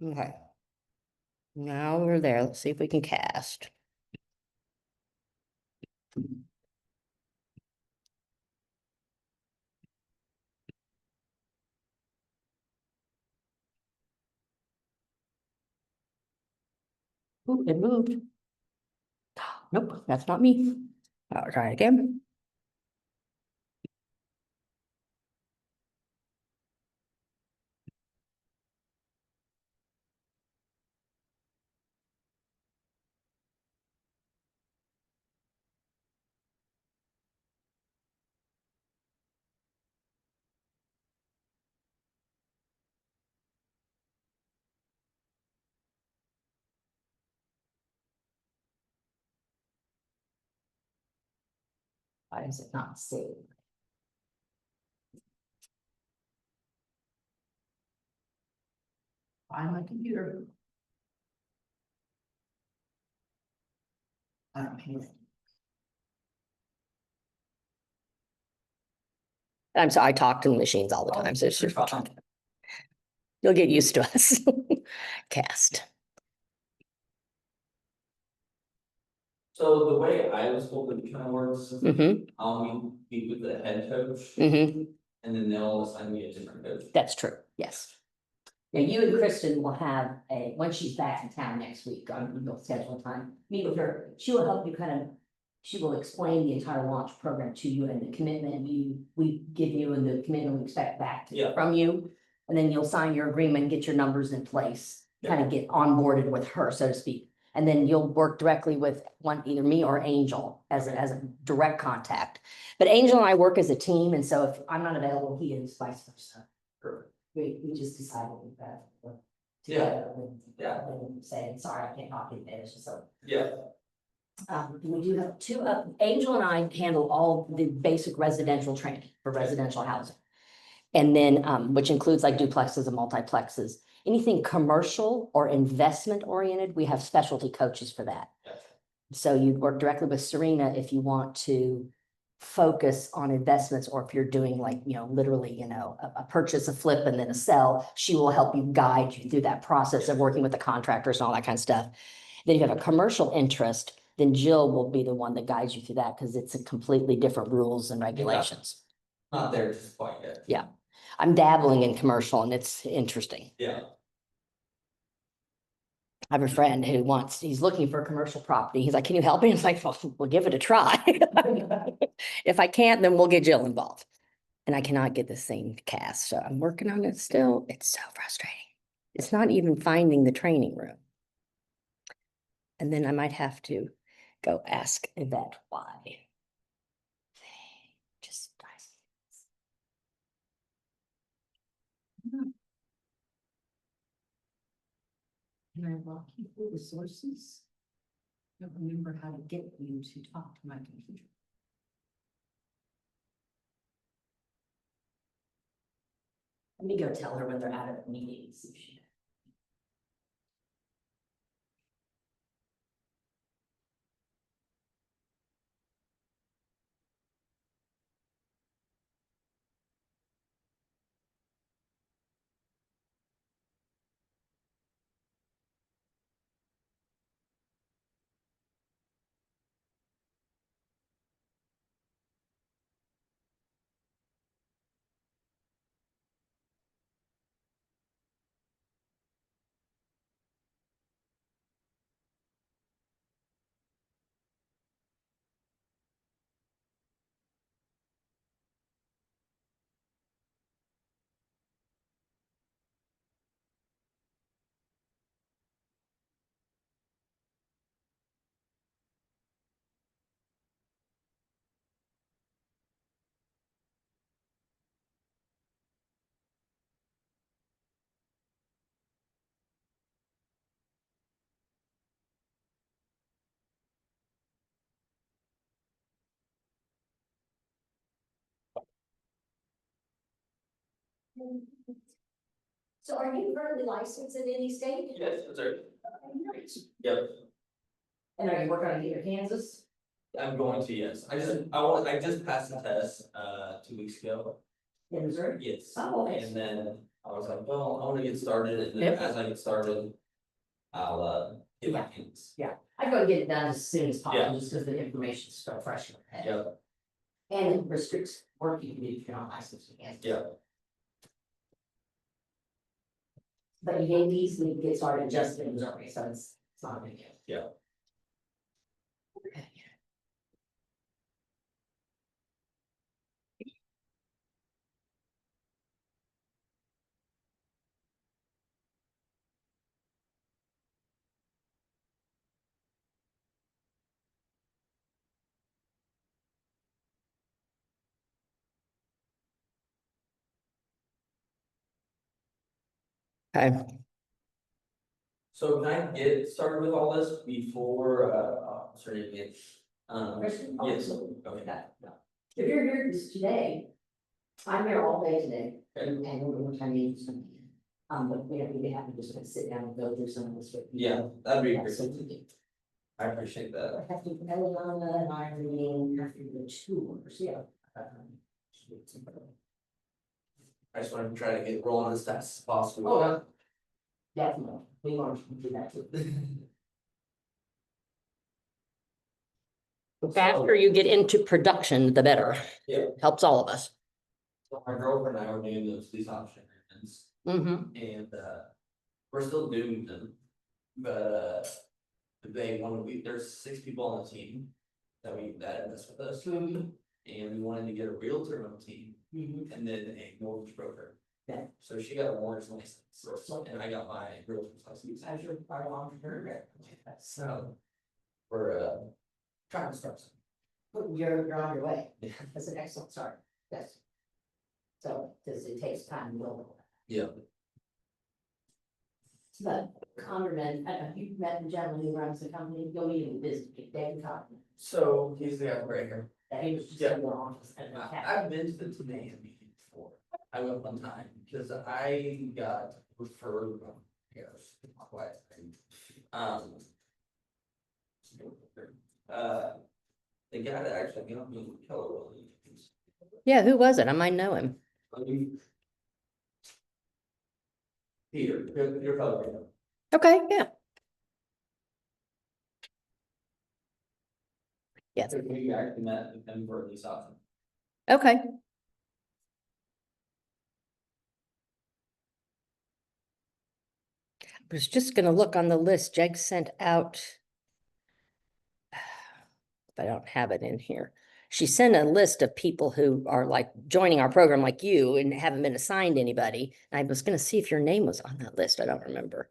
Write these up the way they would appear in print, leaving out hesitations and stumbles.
Okay. Now we're there. Let's see if we can cast. Ooh, it moved. Nope, that's not me. I'll try again. Why is it not saved? Find my computer. I don't hear it. I'm sorry, I talk to machines all the time, so it's just, you'll get used to us. Cast. So the way I was told it kind of works, Mm-hmm, I'll meet with the head coach mm-hmm. and then they'll assign me a different coach. That's true, yes. Now, you and Kristen will have once she's back in town next week, you'll schedule a time, meet with her. She will help you she will explain the entire launch program to you and the commitment we give you and the commitment we expect back from you. And then you'll sign your agreement, get your numbers in place, kind of get onboarded with her, so to speak. And then you'll work directly with either me or Angel as a direct contact. But Angel and I work as a team, and so if I'm not available, he is vice versa. Perfect. We just decided that. Yeah. Yeah. Saying, sorry, I can't talk to you today, it's just so. Yeah. We do have two, Angel and I handle all the basic residential training for residential housing. And then, which includes like duplexes and multiplexes. Anything commercial or investment oriented, we have specialty coaches for that. Gotcha. So you work directly with Serena if you want to focus on investments, or if you're doing like, literally, a purchase, a flip, and then a sell, she will help you, guide you through that process of working with the contractors and all that kind of stuff. Then you have a commercial interest, then Jill will be the one that guides you through that because it's a completely different rules and regulations. Not there just quite yet. Yeah. I'm dabbling in commercial and it's interesting. Yeah. I have a friend he's looking for a commercial property. He's like, can you help me? It's like, well, we'll give it a try. If I can't, then we'll get Jill involved. And I cannot get this thing cast, so I'm working on it still. It's so frustrating. It's not even finding the training room. And then I might have to go ask Yvette why. Just drives me. Can I walk you through the sources? I don't remember how to get you to talk to my computer. Let me go tell her when they're out of the meeting. See if she. So are you currently licensed in any state? Yes, that's right. Okay, nice. Yep. And are you working on either Kansas? I'm going to, yes. I just passed the test 2 weeks ago. In Missouri? Yes. Oh, okay. And then I was like, well, I wanna get started, and then Yep. as I get started, I'll, get my hands. I go to get it done as soon as Yeah. possible, just because the information's still fresh in my head. Yep, And it restricts work you can do if you're not licensed again. yeah, But you can easily get started just in Missouri, so it's not a big deal. yeah. Okay. Okay. So can I get started with all this before, what's her name again? Kristen? Oh, Yes, absolutely. okay. No. If you're here today, I'm here all day today, Okay. and we're time you some. But we have to have to just kind of sit down and go through some of this with you. Yeah, that'd be Yeah, great, so we can- I appreciate that. I have to, Eliana and I are reading after the tours, yeah. I just wanted to try to get rolling as fast as possible. Oh, yeah. Definitely, we want to do that too. The faster you get into production, the better. Yeah. Helps all of us. So my girlfriend and I were doing those police option agreements, Mm-hmm. and, we're still doing them. But, they wanted, there's 6 people on the team that invest with us, and we wanted to get a realtor on the team, and then a mortgage broker. Yeah. So she got a mortgage license, and I got my realtor's license. As your our entrepreneur. So, we're, trying to start something. You're on your way. Yeah. That's an excellent start. Yes. So, because it takes time to build. Yeah. But Connerman, I don't know, you've met the gentleman who runs the company, you'll meet him in business, David Cotton. So he's the guy right here. That he was just Yeah. in the office. And I've been to the Tenaya meeting before. I went one time because I got referred from here. Quiet. The guy that actually got me Keller Williams. Yeah, who was it? I might know him. Peter, you're probably right. Okay, yeah. Yes, So we actually met with him for at least often. okay. I was just gonna look on the list Jake sent out. But I don't have it in here. She sent a list of people who are like joining our program like you and haven't been assigned anybody. I was gonna see if your name was on that list. I don't remember.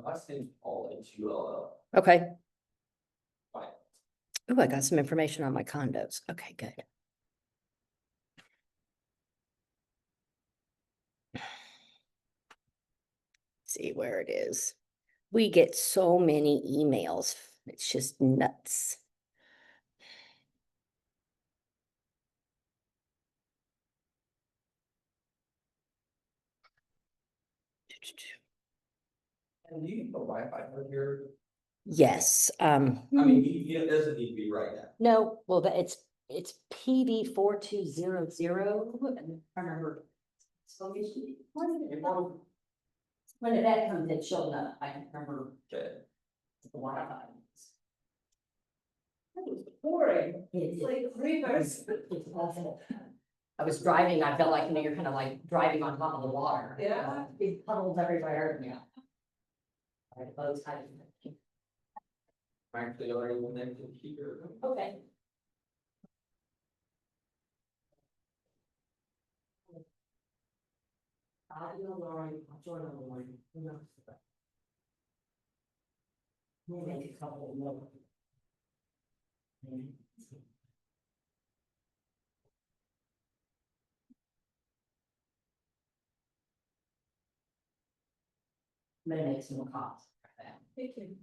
Last name's Paul, HULL. Okay. Fine. Oh, I got some information on my condos. Okay, good. See where it is. We get so many emails. It's just nuts. And do you need the Wi-Fi for your, Yes, I mean, it doesn't need to be right now. no, well, it's PV 4200. And I remember. So when the vet comes in, she'll know. I can remember Okay. the Wi-Fi. Boring. It's Like rivers. It's awful. I was driving, I felt like, you're kind of like driving on top of the water. Yeah. Big puddles everywhere, yeah. All right, both sides. I'm actually already connected here. Okay. I'll join on the line. Who knows? We'll make a couple more. I'm gonna make some costs. Thank you.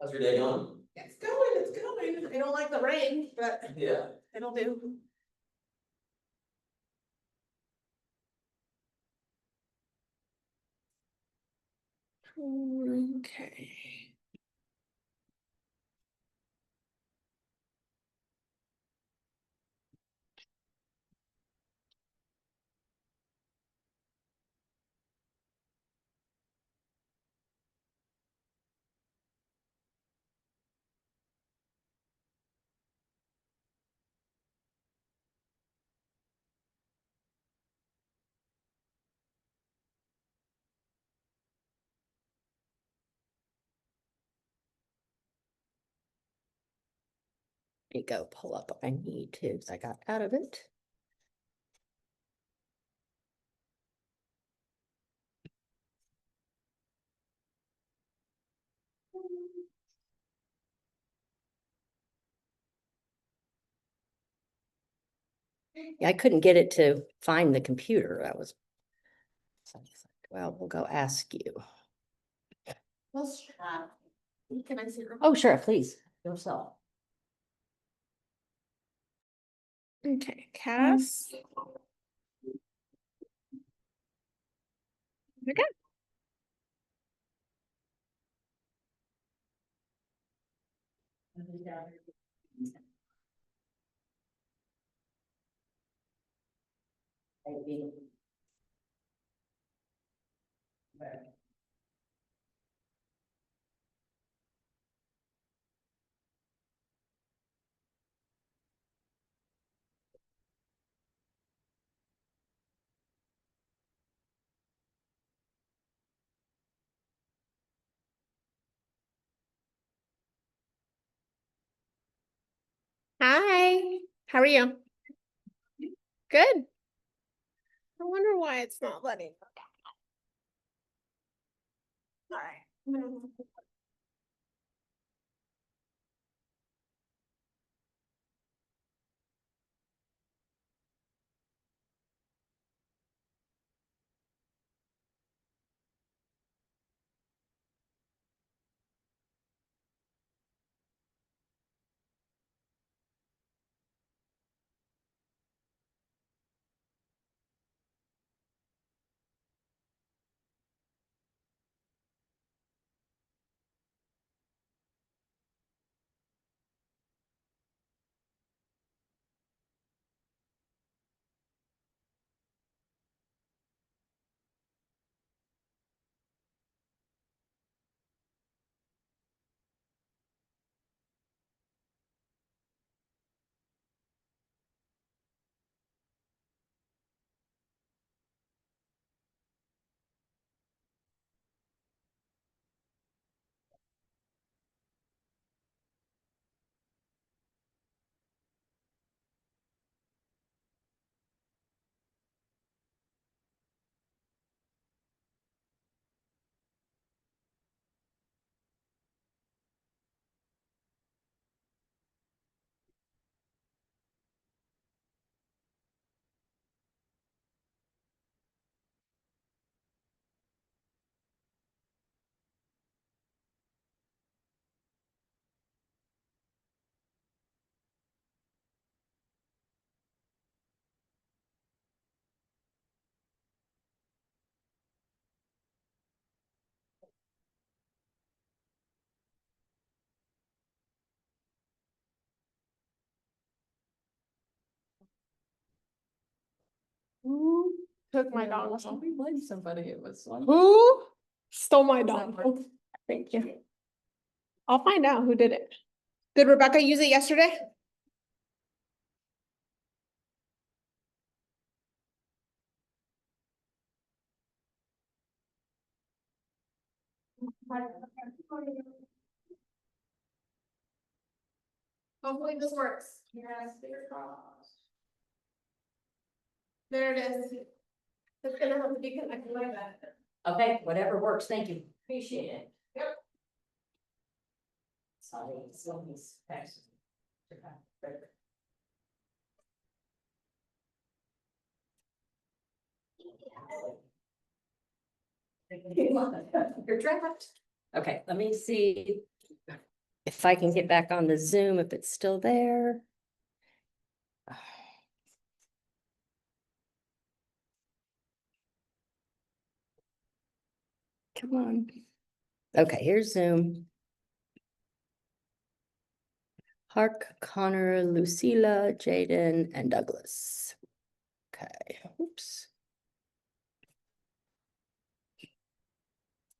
How's your day going? It's going, it's going. I don't like the rain, but Yeah. it'll do. Okay. Let me go pull up what I need to, because I got out of it. Yeah, I couldn't get it to find the computer. That was. So I was like, well, we'll go ask you. Can I see? Oh, sure, please, yourself. Okay, Cass. Okay. Hi, how are you? Good. I wonder why it's not letting. All right. Who took my dog? We like somebody, it was one. Who stole my dog? Thank you. I'll find out who did it. Did Rebecca use it yesterday? Hopefully this works. Yes, fingers crossed. There it is. It's gonna have to be connected like that. Okay, whatever works, thank you. Appreciate it. Yep. Sorry, somebody's text. You're trapped. Okay, let me see if I can get back on the Zoom, if it's still there. Come on. Okay, here's Zoom. Hark, Connor, Lucilla, Jaden, and Douglas. Okay, oops.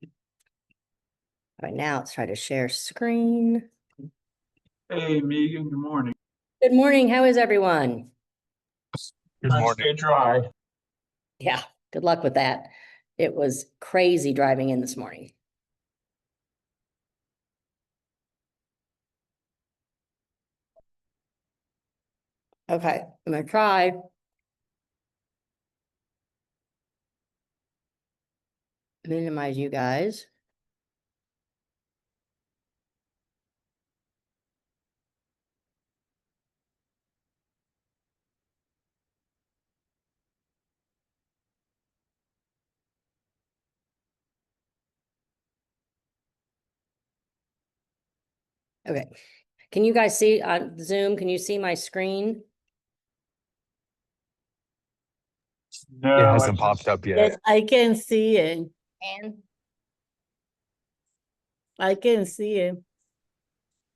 All right, now let's try to share screen. Hey, Megan, good morning. Good morning, how is everyone? Good morning. Stay dry. Yeah, good luck with that. It was crazy driving in this morning. Okay, I'm gonna try. Minimize you guys. Okay, can you guys see on Zoom? Can you see my screen? No, It I hasn't just- popped up yet. Yes, I can see it. And I can see it.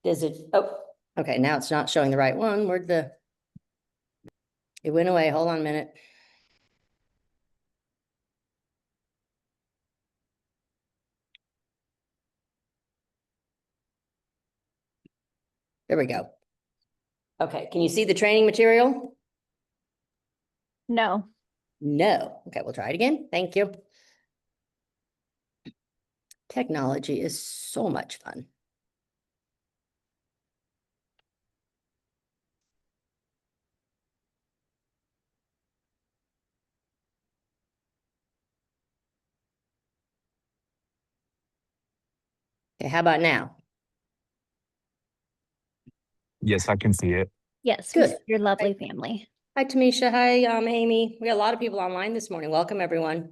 does it, oh, okay, now it's not showing the right one. Where'd the? It went away. Hold on a minute. There we go. Okay, can you see the training material? No. No. Okay, we'll try it again. Thank you. Technology is so much fun. Okay, how about now? Yes, I can see it. Yes, Good. your lovely family. Hi, Tamisha. Hi, Amy. We got a lot of people online this morning. Welcome, everyone.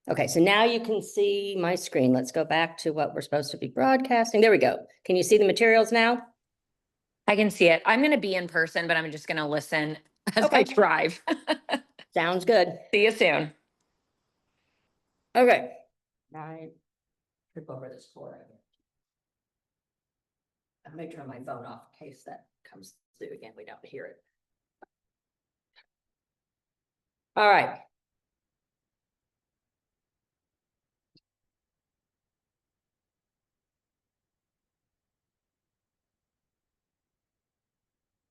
Okay, so now you can see my screen. Let's go back to what we're supposed to be broadcasting. There we go. Can you see the materials now? I can see it. I'm going to be in person, but I'm just going to listen as I Okay. drive. Sounds good. See you soon. Okay. I trip over this floor. I'm gonna turn my phone off in case that comes through again. We don't hear it. All right.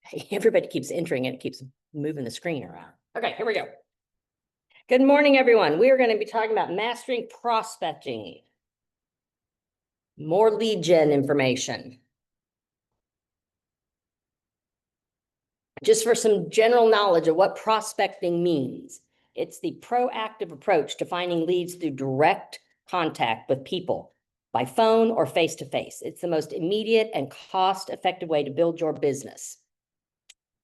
Hey, everybody keeps entering and it keeps moving the screen around. Okay, here we go. Good morning, everyone. We are going to be talking about mastering prospecting. More lead gen information. Just for some general knowledge of what prospecting means. It's the proactive approach to finding leads through direct contact with people by phone or face-to-face. It's the most immediate and cost-effective way to build your business.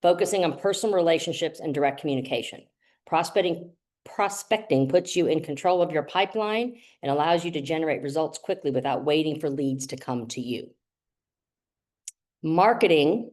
Focusing on personal relationships and direct communication. Prospecting puts you in control of your pipeline and allows you to generate results quickly without waiting for leads to come to you. Marketing,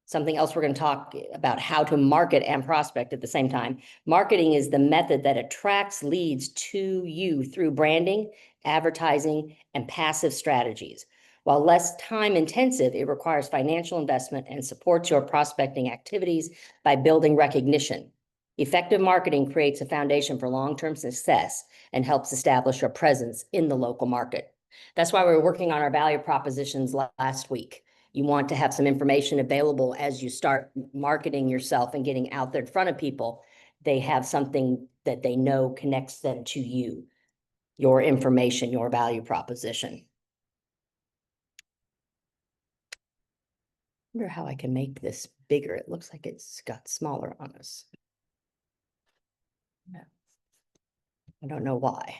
something else we're going to talk about how to market and prospect at the same time. Marketing is the method that attracts leads to you through branding, advertising, and passive strategies. While less time intensive, it requires financial investment and supports your prospecting activities by building recognition. Effective marketing creates a foundation for long-term success and helps establish your presence in the local market. That's why we were working on our value propositions last week. You want to have some information available as you start marketing yourself and getting out there in front of people. They have something that they know connects them to you, your information, your value proposition. I wonder how I can make this bigger. It looks like it's got smaller on us. I don't know why.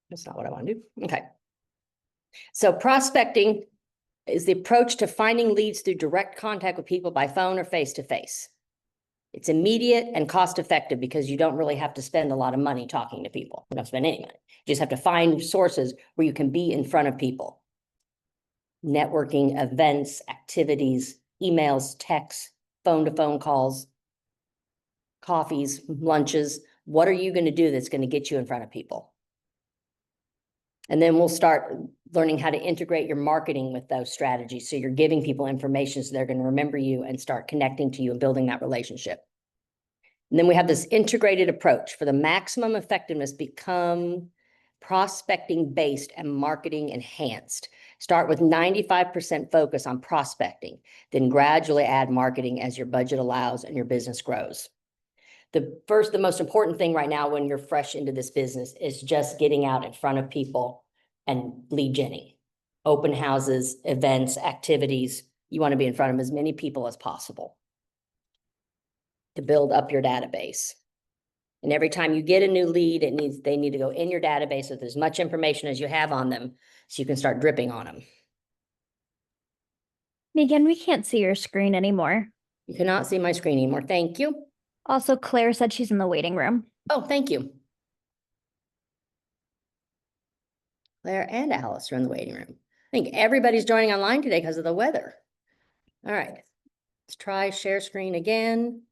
That's not what I want to do. Okay. So prospecting is the approach to finding leads through direct contact with people by phone or face-to-face. It's immediate and cost effective because you don't really have to spend a lot of money talking to people. You don't spend any money. You just have to find sources where you can be in front of people. Networking, events, activities, emails, texts, phone-to-phone calls, coffees, lunches. What are you going to do that's going to get you in front of people? And then we'll start learning how to integrate your marketing with those strategies. So you're giving people information so they're going to remember you and start connecting to you and building that relationship. And then we have this integrated approach. For the maximum effectiveness, become prospecting based and marketing enhanced. Start with 95% focus on prospecting, then gradually add marketing as your budget allows and your business grows. The most important thing right now when you're fresh into this business is just getting out in front of people and lead genning. Open houses, events, activities. You want to be in front of as many people as possible to build up your database. And every time you get a new lead, they need to go in your database with as much information as you have on them so you can start dripping on them. Megan, we can't see your screen anymore. You cannot see my screen anymore. Thank you. Also, Claire said she's in the waiting room. Oh, thank you. Claire and Alice are in the waiting room. I think everybody's joining online today because of the weather. All right, let's try share screen again.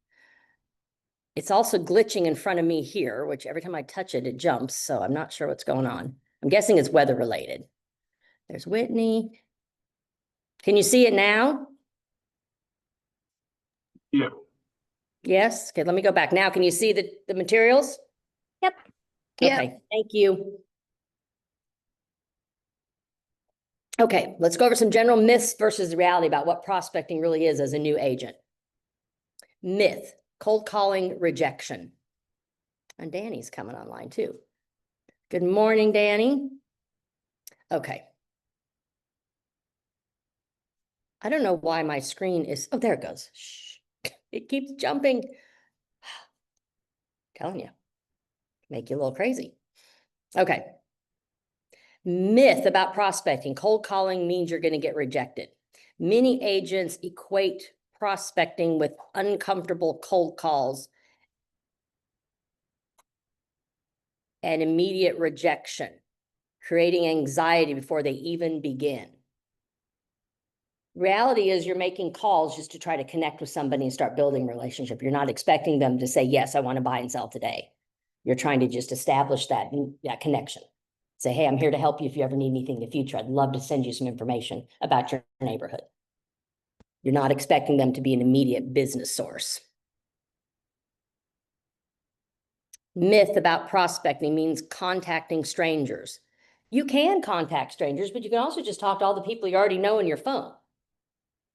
It's also glitching in front of me here, which every time I touch it, it jumps. So I'm not sure what's going on. I'm guessing it's weather related. There's Whitney. Can you see it now? Yeah. Yes. Okay, let me go back now. Can you see the materials? Yep. Okay, thank you. Okay, let's go over some general myths versus reality about what prospecting really is as a new agent. Myth, cold calling rejection. And Danny's coming online too. Good morning, Danny. Okay. I don't know why my screen is, oh, there it goes. Shh. It keeps jumping. Telling you, make you a little crazy. Okay. Myth about prospecting. Cold calling means you're going to get rejected. Many agents equate prospecting with uncomfortable cold calls and immediate rejection, creating anxiety before they even begin. Reality is you're making calls just to try to connect with somebody and start building a relationship. You're not expecting them to say, yes, I want to buy and sell today. You're trying to just establish that connection. Say, hey, I'm here to help you if you ever need anything in the future. I'd love to send you some information about your neighborhood. You're not expecting them to be an immediate business source. Myth about prospecting means contacting strangers. You can contact strangers, but you can also just talk to all the people you already know in your phone.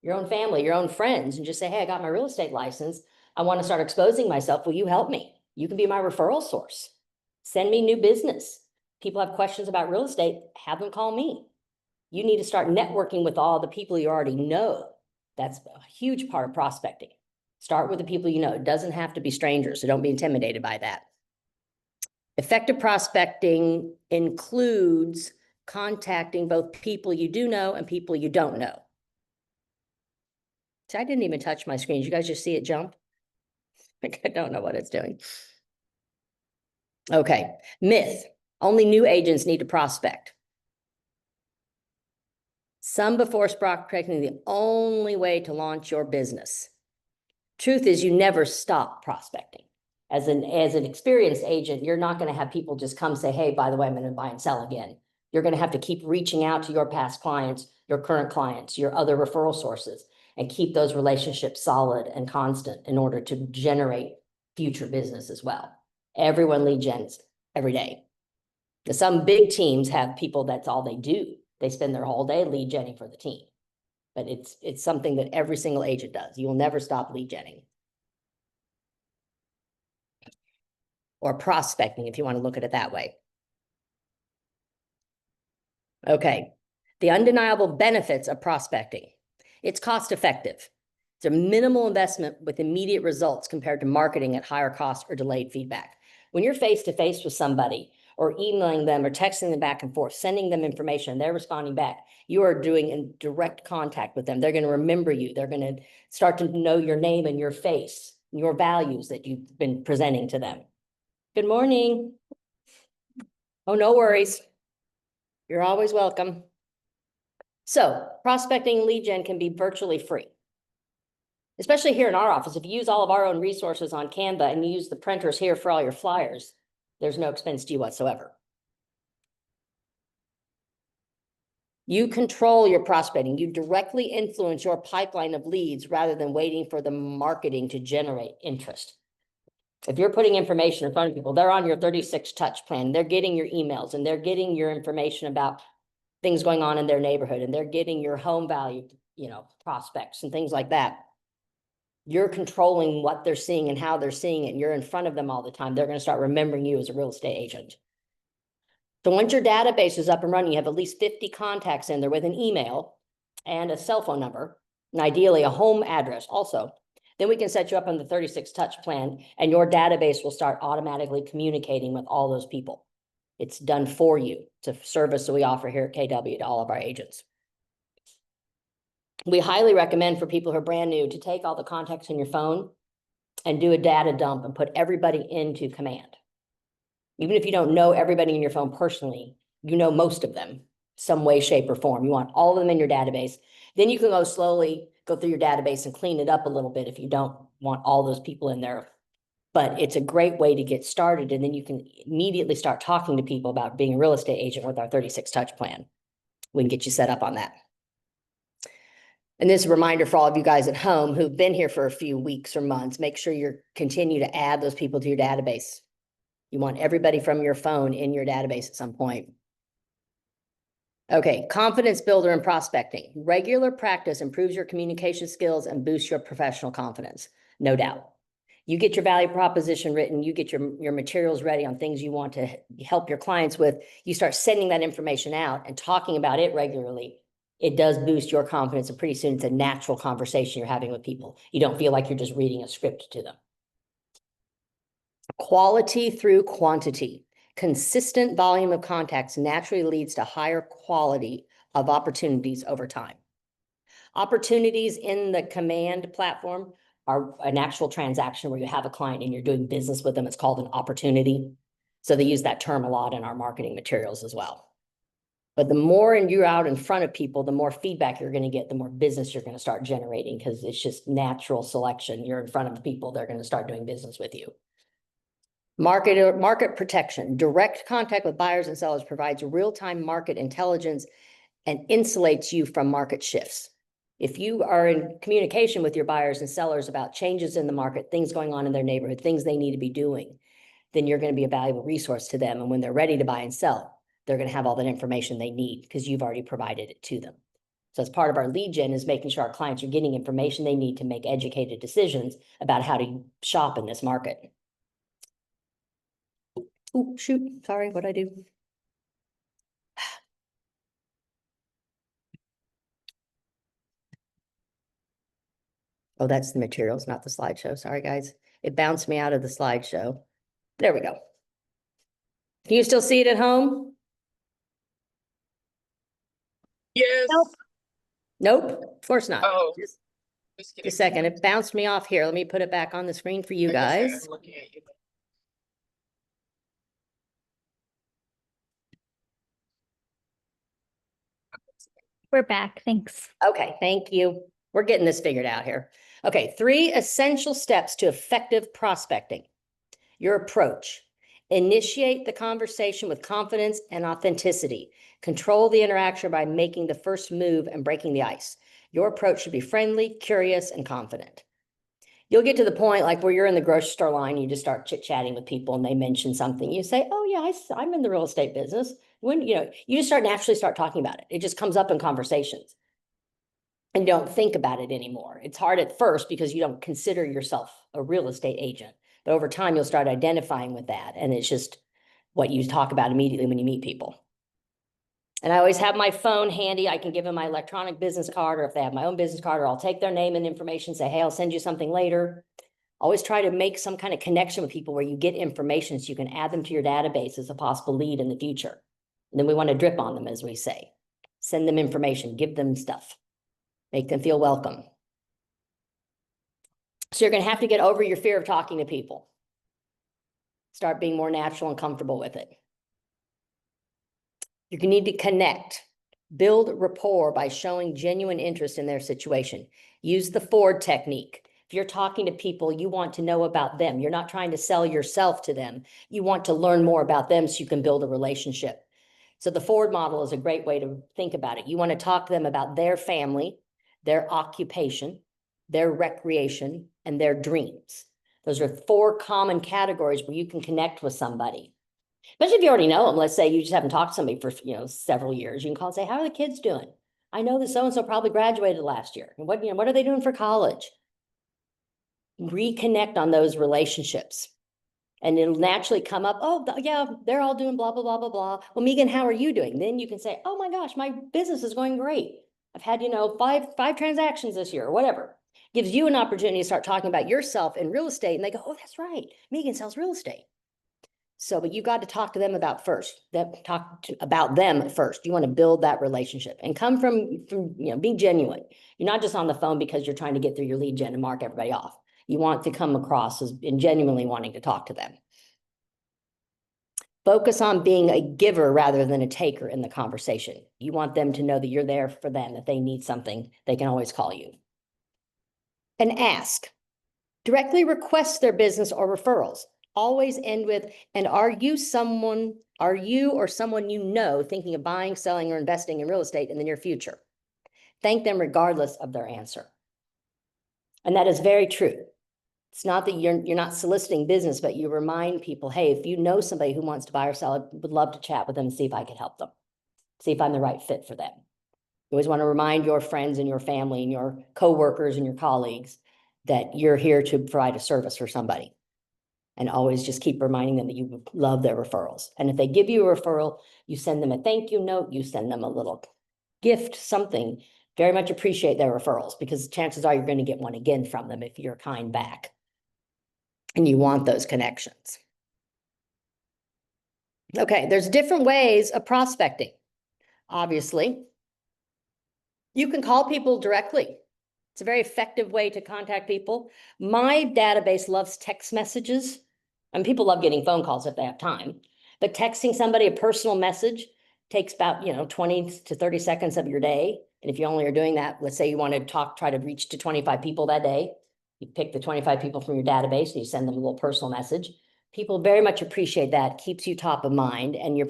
Your own family, your own friends, and just say, hey, I got my real estate license. I want to start exposing myself. Will you help me? You can be my referral source. Send me new business. People have questions about real estate, have them call me. You need to start networking with all the people you already know. That's a huge part of prospecting. Start with the people you know. It doesn't have to be strangers, so don't be intimidated by that. Effective prospecting includes contacting both people you do know and people you don't know. See, I didn't even touch my screen. Did you guys just see it jump? I don't know what it's doing. Okay, myth. Only new agents need to prospect. Some before prospecting the only way to launch your business. Truth is you never stop prospecting. As an experienced agent, you're not going to have people just come say, hey, by the way, I'm going to buy and sell again. You're going to have to keep reaching out to your past clients, your current clients, your other referral sources, and keep those relationships solid and constant in order to generate future business as well. Everyone lead gens every day. Some big teams have people, that's all they do. They spend their whole day lead genning for the team. But it's something that every single agent does. You will never stop lead genning. Or prospecting, if you want to look at it that way. Okay, the undeniable benefits of prospecting. It's cost effective. It's a minimal investment with immediate results compared to marketing at higher cost or delayed feedback. When you're face to face with somebody or emailing them or texting them back and forth, sending them information, they're responding back, you are doing in direct contact with them. They're going to remember you. They're going to start to know your name and your face. your values that you've been presenting to them. Good morning. Oh, no worries. You're always welcome. So prospecting and lead gen can be virtually free. Especially here in our office, if you use all of our own resources on Canva and you use the printers here for all your flyers, there's no expense to you whatsoever. You control your prospecting. You directly influence your pipeline of leads rather than waiting for the marketing to generate interest. If you're putting information in front of people, they're on your 36 touch plan, they're getting your emails and they're getting your information about things going on in their neighborhood, and they're getting your home value, prospects and things like that. You're controlling what they're seeing and how they're seeing it, and you're in front of them all the time. They're going to start remembering you as a real estate agent. So once your database is up and running, you have at least 50 contacts in there with an email and a cell phone number, and ideally a home address also. Then we can set you up on the 36 touch plan, and your database will start automatically communicating with all those people. It's done for you. It's a service that we offer here at KW to all of our agents. We highly recommend for people who are brand new to take all the contacts in your phone and do a data dump and put everybody into Command. Even if you don't know everybody in your phone personally, you know most of them, some way, shape, or form. You want all of them in your database. Then you can go slowly go through your database and clean it up a little bit if you don't want all those people in there. But it's a great way to get started, and then you can immediately start talking to people about being a real estate agent with our 36 touch plan. We can get you set up on that. And this is a reminder for all of you guys at home who've been here for a few weeks or months, make sure you continue to add those people to your database. You want everybody from your phone in your database at some point. Okay, confidence builder and prospecting. Regular practice improves your communication skills and boosts your professional confidence, no doubt. You get your value proposition written, you get your materials ready on things you want to help your clients with, you start sending that information out and talking about it regularly. It does boost your confidence, and pretty soon it's a natural conversation you're having with people. You don't feel like you're just reading a script to them. Quality through quantity. Consistent volume of contacts naturally leads to higher quality of opportunities over time. Opportunities in the Command platform are an actual transaction where you have a client and you're doing business with them. It's called an opportunity. So they use that term a lot in our marketing materials as well. But the more you're out in front of people, the more feedback you're going to get, the more business you're going to start generating, because it's just natural selection. You're in front of the people, they're going to start doing business with you. Market protection. Direct contact with buyers and sellers provides real-time market intelligence and insulates you from market shifts. If you are in communication with your buyers and sellers about changes in the market, things going on in their neighborhood, things they need to be doing, then you're going to be a valuable resource to them. And when they're ready to buy and sell, they're going to have all that information they need because you've already provided it to them. So as part of our lead gen is making sure our clients are getting information they need to make educated decisions about how to shop in this market. Oh, shoot. Sorry, what'd I do? Oh, that's the materials, not the slideshow. Sorry, guys. It bounced me out of the slideshow. There we go. Can you still see it at home? Yes. Nope, of course not. Oh. Just a second. It bounced me off here. Let me put it back on the screen for you guys. I'm looking at you. We're back. Thanks. Okay, thank you. We're getting this figured out here. Okay, 3 essential steps to effective prospecting. Your approach. Initiate the conversation with confidence and authenticity. Control the interaction by making the first move and breaking the ice. Your approach should be friendly, curious, and confident. You'll get to the point like where you're in the grocery store line, you just start chit-chatting with people and they mention something. You say, oh yeah, I'm in the real estate business. When, you just naturally start talking about it. It just comes up in conversations. And don't think about it anymore. It's hard at first because you don't consider yourself a real estate agent. But over time, you'll start identifying with that. And it's just what you talk about immediately when you meet people. And I always have my phone handy. I can give them my electronic business card, or if they have my own business card, or I'll take their name and information, say, hey, I'll send you something later. Always try to make some kind of connection with people where you get information so you can add them to your database as a possible lead in the future. And then we want to drip on them, as we say. Send them information, give them stuff, make them feel welcome. So you're gonna have to get over your fear of talking to people. Start being more natural and comfortable with it. You're gonna need to connect, build rapport by showing genuine interest in their situation. Use the Ford technique. If you're talking to people, you want to know about them. You're not trying to sell yourself to them. You want to learn more about them so you can build a relationship. So the Ford model is a great way to think about it. You want to talk to them about their family, their occupation, their recreation, and their dreams. Those are 4 common categories where you can connect with somebody. Especially if you already know them. Let's say you just haven't talked to somebody for, several years. You can call and say, how are the kids doing? I know that so-and-so probably graduated last year. And what are they doing for college? Reconnect on those relationships. And it'll naturally come up, oh, yeah, they're all doing blah, blah, blah, blah, blah. Well, Megan, how are you doing? Then you can say, oh my gosh, my business is going great. I've had, five transactions this year or whatever. Gives you an opportunity to start talking about yourself in real estate. And they go, oh, that's right. Megan sells real estate. So, but you got to talk to them about about them first. You want to build that relationship and come from, be genuine. You're not just on the phone because you're trying to get through your lead gen and mark everybody off. You want to come across as in genuinely wanting to talk to them. Focus on being a giver rather than a taker in the conversation. You want them to know that you're there for them. If they need something, they can always call you. And ask. Directly request their business or referrals. Always end with, and are you or someone you know thinking of buying, selling, or investing in real estate in the near future? Thank them regardless of their answer. And that is very true. It's not that you're not soliciting business, but you remind people, hey, if you know somebody who wants to buy or sell, I would love to chat with them and see if I can help them. See if I'm the right fit for them. You always want to remind your friends and your family and your coworkers and your colleagues that you're here to provide a service for somebody. And always just keep reminding them that you love their referrals. And if they give you a referral, you send them a thank you note, you send them a little gift, something. Very much appreciate their referrals because chances are you're going to get one again from them if you're kind back. And you want those connections. Okay, there's different ways of prospecting. Obviously, you can call people directly. It's a very effective way to contact people. My database loves text messages. And people love getting phone calls if they have time. But texting somebody a personal message takes about, 20 to 30 seconds of your day. And if you only are doing that, let's say you want to try to reach to 25 people that day. You pick the 25 people from your database and you send them a little personal message. People very much appreciate that. Keeps you top of mind. And you're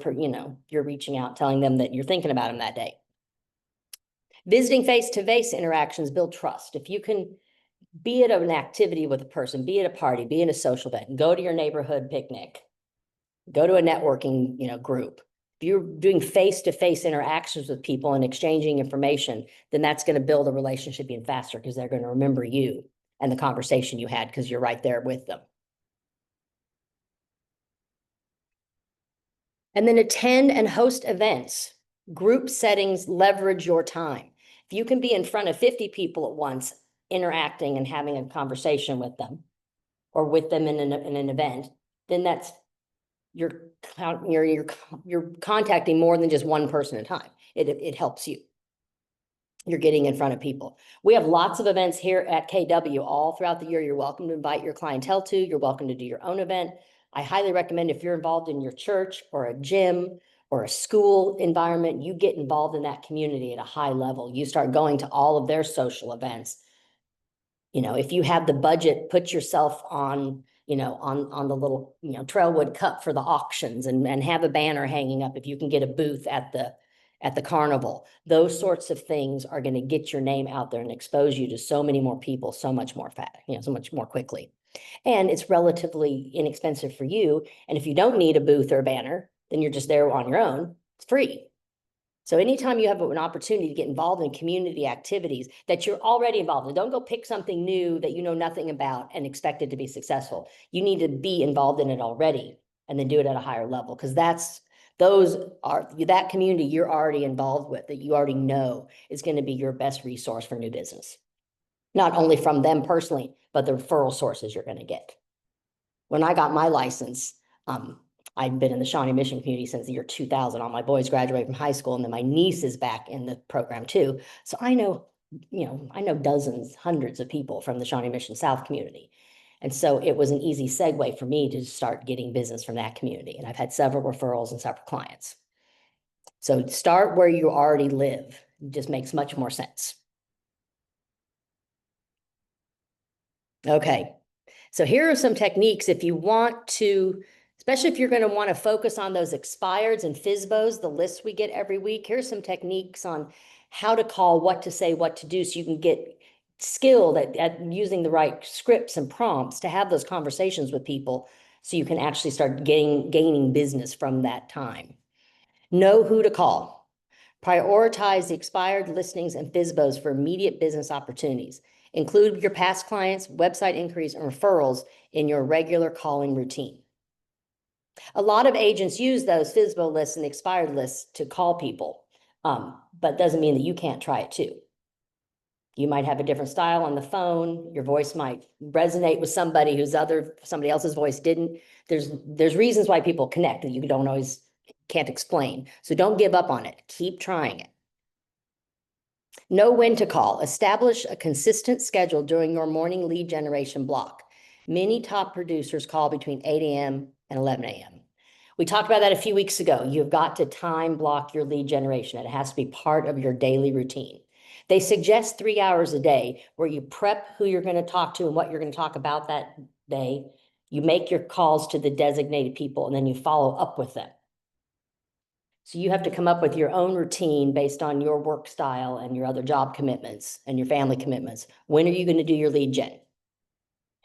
reaching out, telling them that you're thinking about them that day. Visiting face-to-face interactions build trust. If you can be at an activity with a person, be at a party, be in a social event, go to your neighborhood picnic, go to a networking, group. If you're doing face-to-face interactions with people and exchanging information, then that's going to build a relationship even faster because they're going to remember you and the conversation you had because you're right there with them. And then attend and host events. Group settings leverage your time. If you can be in front of 50 people at once, interacting and having a conversation with them or with them in an event, then that's you're contacting more than just one person at a time. It helps you. You're getting in front of people. We have lots of events here at KW all throughout the year. You're welcome to invite your clientele to. You're welcome to do your own event. I highly recommend if you're involved in your church or a gym or a school environment, you get involved in that community at a high level. You start going to all of their social events. If you have the budget, put yourself on, on the little, Trailwood Cup for the auctions and have a banner hanging up if you can get a booth at the carnival. Those sorts of things are going to get your name out there and expose you to so many more people, so much more so much more quickly. And it's relatively inexpensive for you. And if you don't need a booth or a banner, then you're just there on your own. It's free. So anytime you have an opportunity to get involved in community activities that you're already involved in, don't go pick something new that you know nothing about and expect it to be successful. You need to be involved in it already and then do it at a higher level because that community you're already involved with, that you already know is going to be your best resource for new business. Not only from them personally, but the referral sources you're going to get. When I got my license, I'd been in the Shawnee Mission community since the year 2000. All my boys graduated from high school, and then my niece is back in the program too. So I know I know dozens, hundreds of people from the Shawnee Mission South community. And so it was an easy segue for me to start getting business from that community. And I've had several referrals and several clients. So start where you already live. It just makes much more sense. Okay, so here are some techniques if you want to, especially if you're going to want to focus on those expireds and FSBOs, the lists we get every week. Here's some techniques on how to call, what to say, what to do, so you can get skilled at using the right scripts and prompts to have those conversations with people, so you can actually start gaining business from that time. Know who to call. Prioritize the expired listings and FSBOs for immediate business opportunities. Include your past clients, website inquiries, and referrals in your regular calling routine. A lot of agents use those FSBO lists and the expired lists to call people, but doesn't mean that you can't try it too. You might have a different style on the phone. Your voice might resonate with somebody somebody else's voice didn't. There's reasons why people connect that you can't explain. So don't give up on it. Keep trying it. Know when to call. Establish a consistent schedule during your morning lead generation block. Many top producers call between 8 a.m. and 11 a.m. We talked about that a few weeks ago. You've got to time block your lead generation. It has to be part of your daily routine. They suggest 3 hours a day where you prep who you're going to talk to and what you're going to talk about that day. You make your calls to the designated people, and then you follow up with them. So you have to come up with your own routine based on your work style and your other job commitments and your family commitments. When are you going to do your lead gen?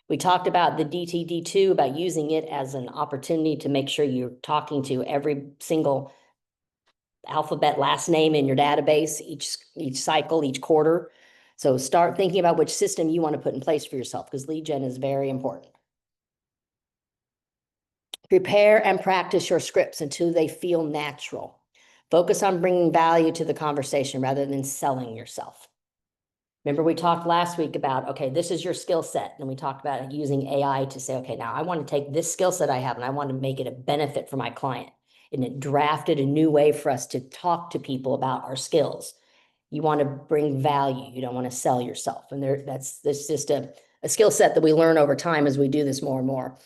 We talked about the DTD2, about using it as an opportunity to make sure you're talking to every single alphabet last name in your database, each cycle, each quarter. So start thinking about which system you want to put in place for yourself, because lead gen is very important. Prepare and practice your scripts until they feel natural. Focus on bringing value to the conversation rather than selling yourself. Remember, we talked last week about, okay, this is your skill set. And we talked about using AI to say, okay, now I want to take this skill set I have and I want to make it a benefit for my client. And it drafted a new way for us to talk to people about our skills. You want to bring value. You don't want to sell yourself. And that's just a skill set that we learn over time as we do this more and more.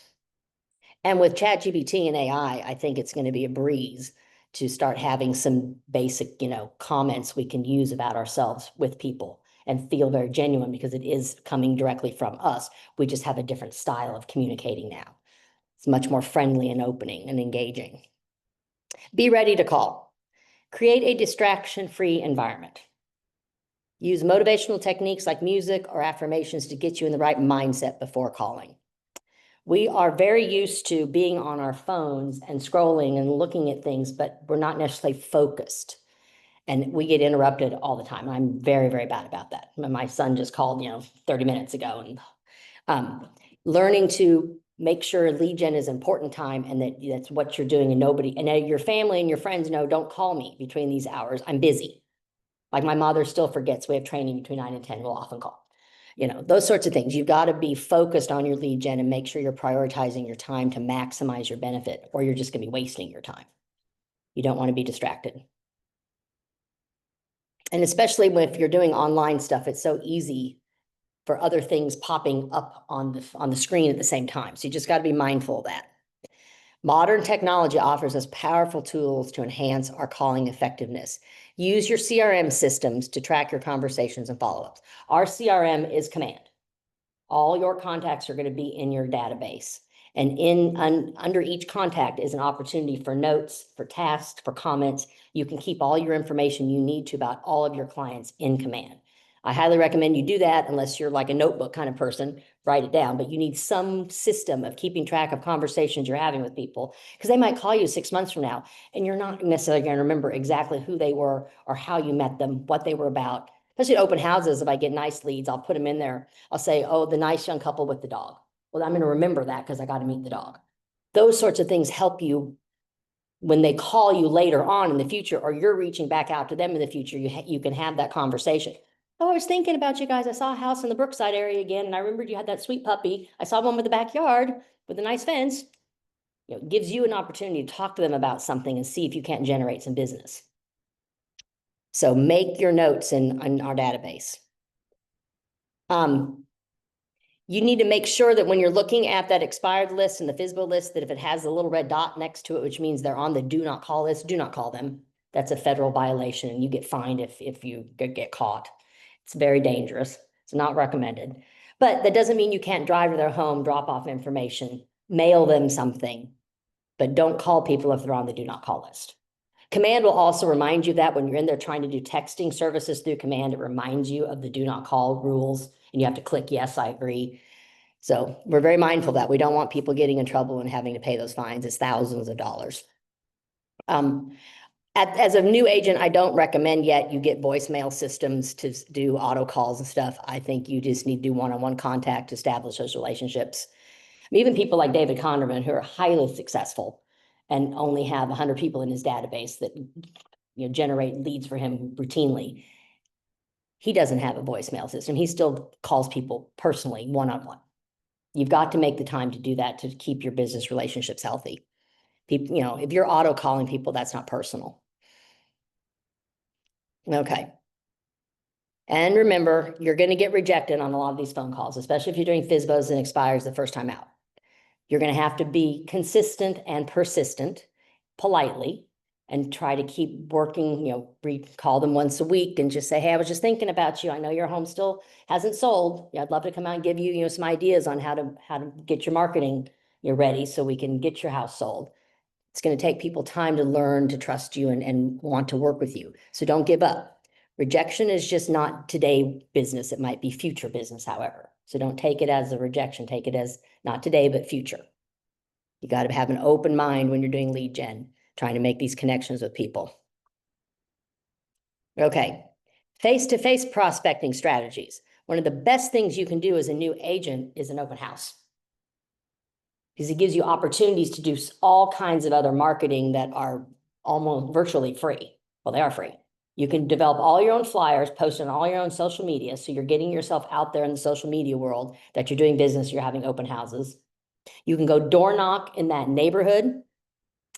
And with ChatGPT and AI, I think it's going to be a breeze to start having some basic, comments we can use about ourselves with people and feel very genuine, because it is coming directly from us. We just have a different style of communicating now. It's much more friendly and opening and engaging. Be ready to call. Create a distraction-free environment. Use motivational techniques like music or affirmations to get you in the right mindset before calling. We are very used to being on our phones and scrolling and looking at things, but we're not necessarily focused. And we get interrupted all the time. I'm very, very bad about that. My son just called, 30 minutes ago. And learning to make sure lead gen is important time, and that's what you're doing, and your family and your friends know, don't call me between these hours. I'm busy. Like my mother still forgets we have training between 9 and 10. We'll often call. Those sorts of things. You've got to be focused on your lead gen and make sure you're prioritizing your time to maximize your benefit, or you're just going to be wasting your time. You don't want to be distracted. And especially if you're doing online stuff, it's so easy for other things popping up on the screen at the same time. So you just got to be mindful of that. Modern technology offers us powerful tools to enhance our calling effectiveness. Use your CRM systems to track your conversations and follow-ups. Our CRM is Command. All your contacts are going to be in your database. And under each contact is an opportunity for notes, for tasks, for comments. You can keep all your information you need to about all of your clients in Command. I highly recommend you do that, unless you're like a notebook kind of person, write it down, but you need some system of keeping track of conversations you're having with people, because they might call you 6 months from now and you're not necessarily going to remember exactly who they were or how you met them, what they were about. Especially at open houses, if I get nice leads, I'll put them in there. I'll say, oh, the nice young couple with the dog. Well, I'm going to remember that because I got to meet the dog. Those sorts of things help you when they call you later on in the future, or you're reaching back out to them in the future. You can have that conversation. Oh, I was thinking about you guys. I saw a house in the Brookside area again, and I remembered you had that sweet puppy. I saw one with the backyard with a nice fence. It gives you an opportunity to talk to them about something and see if you can't generate some business. So make your notes in our database. You need to make sure that when you're looking at that expired list and the FSBO list, that if it has a little red dot next to it, which means they're on the do not call list, do not call them. That's a federal violation and you get fined if you get caught. It's very dangerous. It's not recommended. But that doesn't mean you can't drive to their home, drop off information, mail them something, but don't call people if they're on the do not call list. Command will also remind you that when you're in there trying to do texting services through Command, it reminds you of the do not call rules and you have to click, yes, I agree. So we're very mindful of that. We don't want people getting in trouble and having to pay those fines. It's thousands of dollars. As a new agent, I don't recommend yet you get voicemail systems to do auto calls and stuff. I think you just need to do one-on-one contact to establish those relationships. Even people like David Conderman, who are highly successful and only have 100 people in his database that generate leads for him routinely. He doesn't have a voicemail system. He still calls people personally, one-on-one. You've got to make the time to do that to keep your business relationships healthy. People, if you're auto calling people, that's not personal. Okay. And remember, you're going to get rejected on a lot of these phone calls, especially if you're doing FSBOs and expires the first time out. You're going to have to be consistent and persistent, politely, and try to keep working, call them once a week and just say, hey, I was just thinking about you. I know your home still hasn't sold. Yeah, I'd love to come out and give you, some ideas on how to get your marketing ready so we can get your house sold. It's going to take people time to learn to trust you and want to work with you. So don't give up. Rejection is just not today business. It might be future business, however. So don't take it as a rejection. Take it as not today, but future. You got to have an open mind when you're doing lead gen, trying to make these connections with people. Okay. Face-to-face prospecting strategies. One of the best things you can do as a new agent is an open house, because it gives you opportunities to do all kinds of other marketing that are almost virtually free. Well, they are free. You can develop all your own flyers, post on all your own social media. So you're getting yourself out there in the social media world that you're doing business, you're having open houses. You can go door knock in that neighborhood,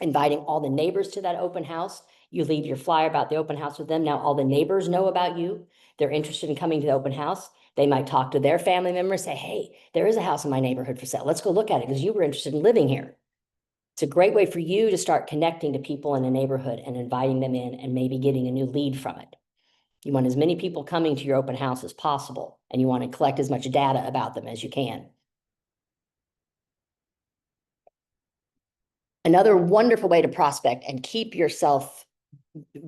inviting all the neighbors to that open house. You leave your flyer about the open house with them. Now all the neighbors know about you. They're interested in coming to the open house. They might talk to their family members, say, hey, there is a house in my neighborhood for sale. Let's go look at it because you were interested in living here. It's a great way for you to start connecting to people in a neighborhood and inviting them in and maybe getting a new lead from it. You want as many people coming to your open house as possible, and you want to collect as much data about them as you can. Another wonderful way to prospect and keep yourself,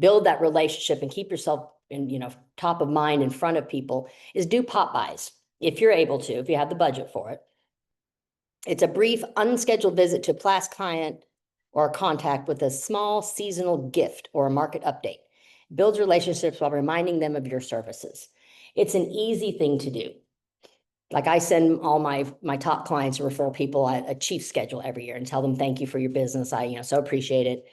build that relationship and keep yourself in, top of mind in front of people is do pop buys. If you're able to, if you have the budget for it. It's a brief unscheduled visit to a past client or a contact with a small seasonal gift or a market update. Builds relationships while reminding them of your services. It's an easy thing to do. Like I send all my top clients and referral people a chief schedule every year and tell them thank you for your business. I so appreciate it.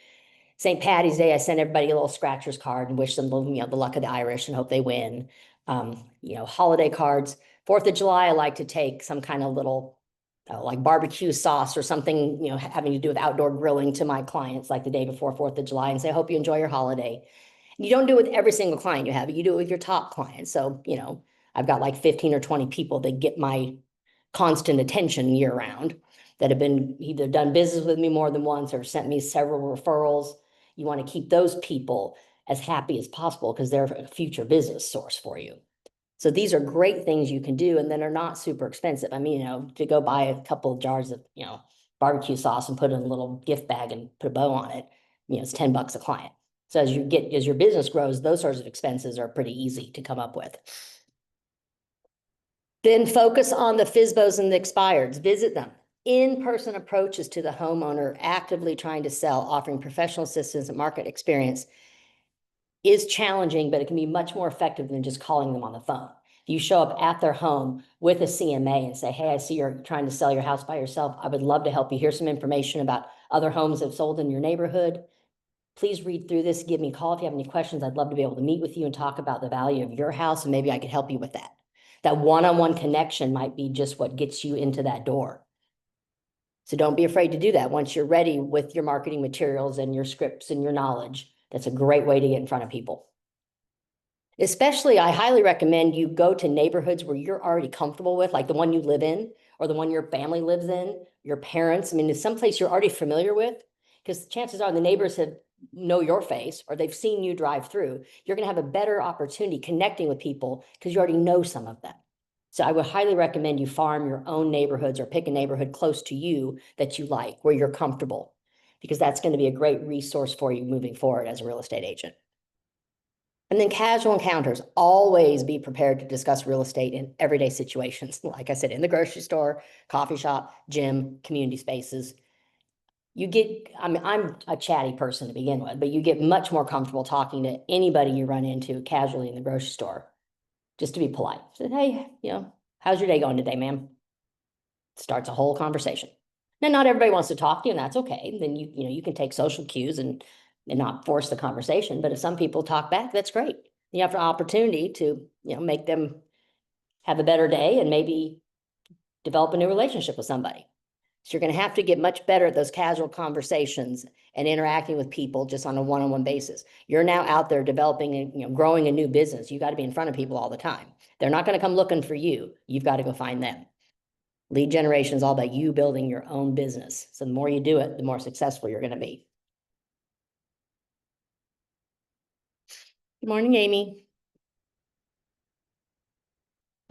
St. Patty's Day, I send everybody a little scratcher's card and wish them the luck of the Irish and hope they win. Holiday cards. 4th of July, I like to take some kind of little like barbecue sauce or something, having to do with outdoor grilling to my clients like the day before 4th of July and say, I hope you enjoy your holiday. And you don't do it with every single client you have, you do it with your top clients. So, I've got like 15 or 20 people that get my constant attention year round that have been either done business with me more than once or sent me several referrals. You want to keep those people as happy as possible because they're a future business source for you. So these are great things you can do and then are not super expensive. I mean, to go buy a couple of jars of, barbecue sauce and put it in a little gift bag and put a bow on it, it's $10 a client. So as your business grows, those sorts of expenses are pretty easy to come up with. Then focus on the FSBOs and the expireds. Visit them. In-person approaches to the homeowner actively trying to sell, offering professional assistance and market experience is challenging, but it can be much more effective than just calling them on the phone. If you show up at their home with a CMA and say, hey, I see you're trying to sell your house by yourself. I would love to help you. Here's some information about other homes that have sold in your neighborhood. Please read through this. Give me a call if you have any questions. I'd love to be able to meet with you and talk about the value of your house, and maybe I could help you with that. That one-on-one connection might be just what gets you into that door. So don't be afraid to do that. Once you're ready with your marketing materials and your scripts and your knowledge, that's a great way to get in front of people. Especially, I highly recommend you go to neighborhoods where you're already comfortable with, like the one you live in, or the one your family lives in, your parents. I mean, it's someplace you're already familiar with, because chances are the neighbors know your face, or they've seen you drive through. You're gonna have a better opportunity connecting with people because you already know some of them. So I would highly recommend you farm your own neighborhoods or pick a neighborhood close to you that you like, where you're comfortable, because that's going to be a great resource for you moving forward as a real estate agent. And then casual encounters, always be prepared to discuss real estate in everyday situations. Like I said, in the grocery store, coffee shop, gym, community spaces. I'm a chatty person to begin with, but you get much more comfortable talking to anybody you run into casually in the grocery store. Just to be polite. Say, hey, how's your day going today, ma'am? Starts a whole conversation. Now, not everybody wants to talk to you, and that's okay. Then you can take social cues and not force the conversation. But if some people talk back, that's great. You have an opportunity to, make them have a better day and maybe develop a new relationship with somebody. So you're going to have to get much better at those casual conversations and interacting with people just on a one-on-one basis. You're now out there developing and growing a new business. You got to be in front of people all the time. They're not going to come looking for you. You've got to go find them. Lead generation is all about you building your own business. So the more you do it, the more successful you're going to be. Good morning, Amy.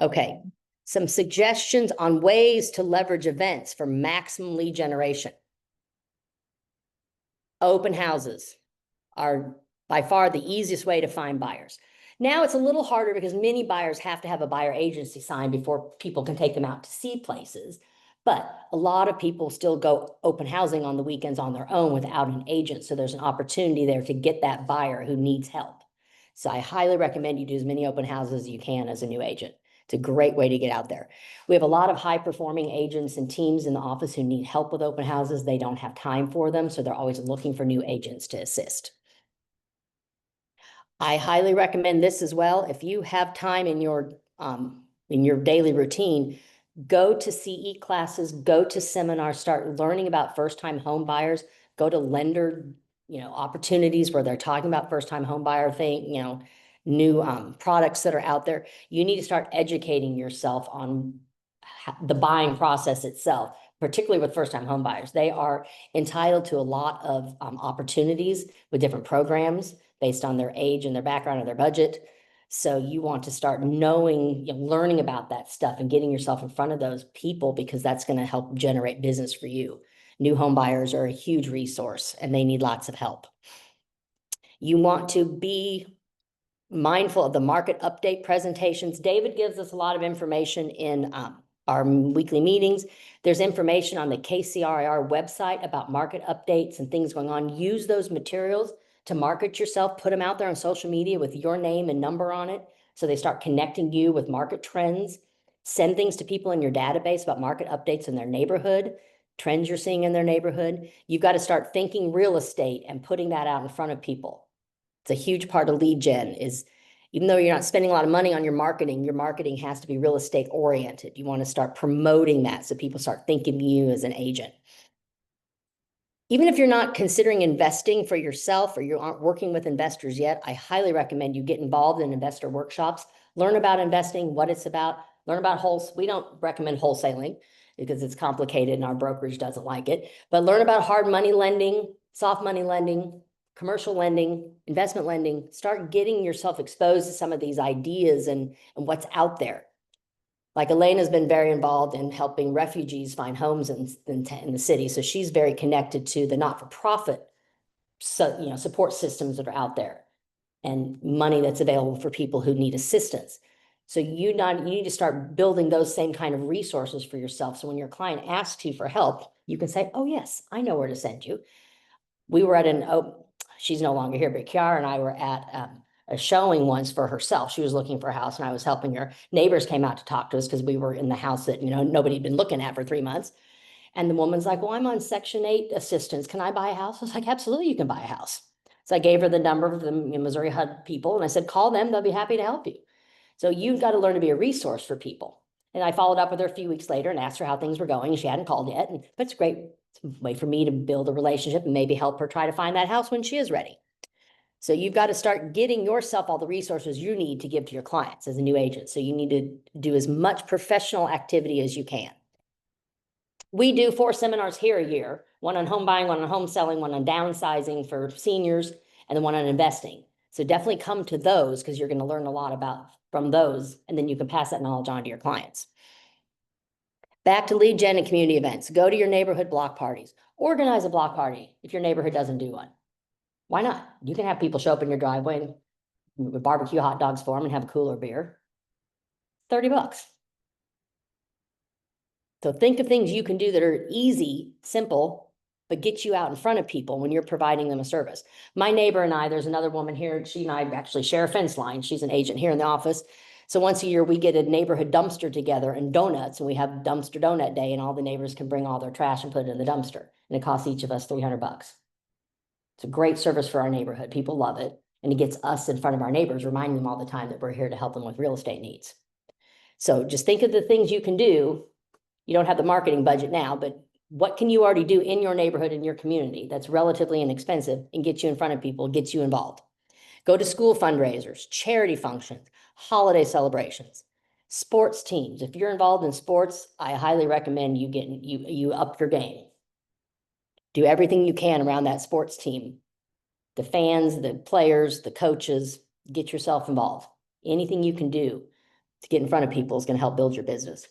Okay, some suggestions on ways to leverage events for maximum lead generation. Open houses are by far the easiest way to find buyers. Now it's a little harder because many buyers have to have a buyer agency signed before people can take them out to see places. But a lot of people still go open housing on the weekends on their own without an agent. So there's an opportunity there to get that buyer who needs help. So I highly recommend you do as many open houses as you can as a new agent. It's a great way to get out there. We have a lot of high-performing agents and teams in the office who need help with open houses. They don't have time for them, so they're always looking for new agents to assist. I highly recommend this as well. If you have time in your daily routine, go to CE classes, go to seminars, start learning about first-time home buyers, go to lender, opportunities where they're talking about first-time home buyer thing, new products that are out there. You need to start educating yourself on the buying process itself, particularly with first-time home buyers. They are entitled to a lot of opportunities with different programs based on their age and their background or their budget. So you want to start knowing, learning about that stuff and getting yourself in front of those people, because that's going to help generate business for you. New home buyers are a huge resource and they need lots of help. You want to be mindful of the market update presentations. David gives us a lot of information in our weekly meetings. There's information on the KCRIR website about market updates and things going on. Use those materials to market yourself, put them out there on social media with your name and number on it, so they start connecting you with market trends. Send things to people in your database about market updates in their neighborhood, trends you're seeing in their neighborhood. You've got to start thinking real estate and putting that out in front of people. It's a huge part of lead gen is, even though you're not spending a lot of money on your marketing has to be real estate oriented. You want to start promoting that so people start thinking of you as an agent. Even if you're not considering investing for yourself or you aren't working with investors yet, I highly recommend you get involved in investor workshops, learn about investing, what it's about, learn about we don't recommend wholesaling because it's complicated and our brokerage doesn't like it, but learn about hard money lending, soft money lending, commercial lending, investment lending. Start getting yourself exposed to some of these ideas and what's out there. Like Elena's been very involved in helping refugees find homes in the city. So she's very connected to the not-for-profit support systems that are out there and money that's available for people who need assistance. So you need to start building those same kind of resources for yourself. So when your client asks you for help, you can say, oh yes, I know where to send you. We were at she's no longer here, but Kiara and I were at a showing once for herself. She was looking for a house and I was helping her. Neighbors came out to talk to us because we were in the house that, nobody had been looking at for 3 months. And the woman's like, well, I'm on Section 8 assistance. Can I buy a house? I was like, absolutely, you can buy a house. So I gave her the number of the Missouri HUD people and I said, call them, they'll be happy to help you. So you've got to learn to be a resource for people. And I followed up with her a few weeks later and asked her how things were going. She hadn't called yet, but it's a great way for me to build a relationship and maybe help her try to find that house when she is ready. So you've got to start getting yourself all the resources you need to give to your clients as a new agent. So you need to do as much professional activity as you can. We do 4 seminars here a year, one on home buying, one on home selling, one on downsizing for seniors, and then one on investing. So definitely come to those because you're going to learn a lot about from those, and then you can pass that knowledge on to your clients. Back to lead gen and community events. Go to your neighborhood block parties. Organize a block party if your neighborhood doesn't do one. Why not? You can have people show up in your driveway with barbecue hot dogs for them and have a cooler beer. $30. So think of things you can do that are easy, simple, but get you out in front of people when you're providing them a service. My neighbor and I, there's another woman here, she and I actually share a fence line. She's an agent here in the office. So once a year, we get a neighborhood dumpster together and donuts, and we have dumpster donut day, and all the neighbors can bring all their trash and put it in the dumpster. And it costs each of us $300. It's a great service for our neighborhood. People love it. And it gets us in front of our neighbors, reminding them all the time that we're here to help them with real estate needs. So just think of the things you can do. You don't have the marketing budget now, but what can you already do in your neighborhood, in your community that's relatively inexpensive and get you in front of people, gets you involved? Go to school fundraisers, charity functions, holiday celebrations, sports teams. If you're involved in sports, I highly recommend you up your game. Do everything you can around that sports team. The fans, the players, the coaches, get yourself involved. Anything you can do to get in front of people is going to help build your business.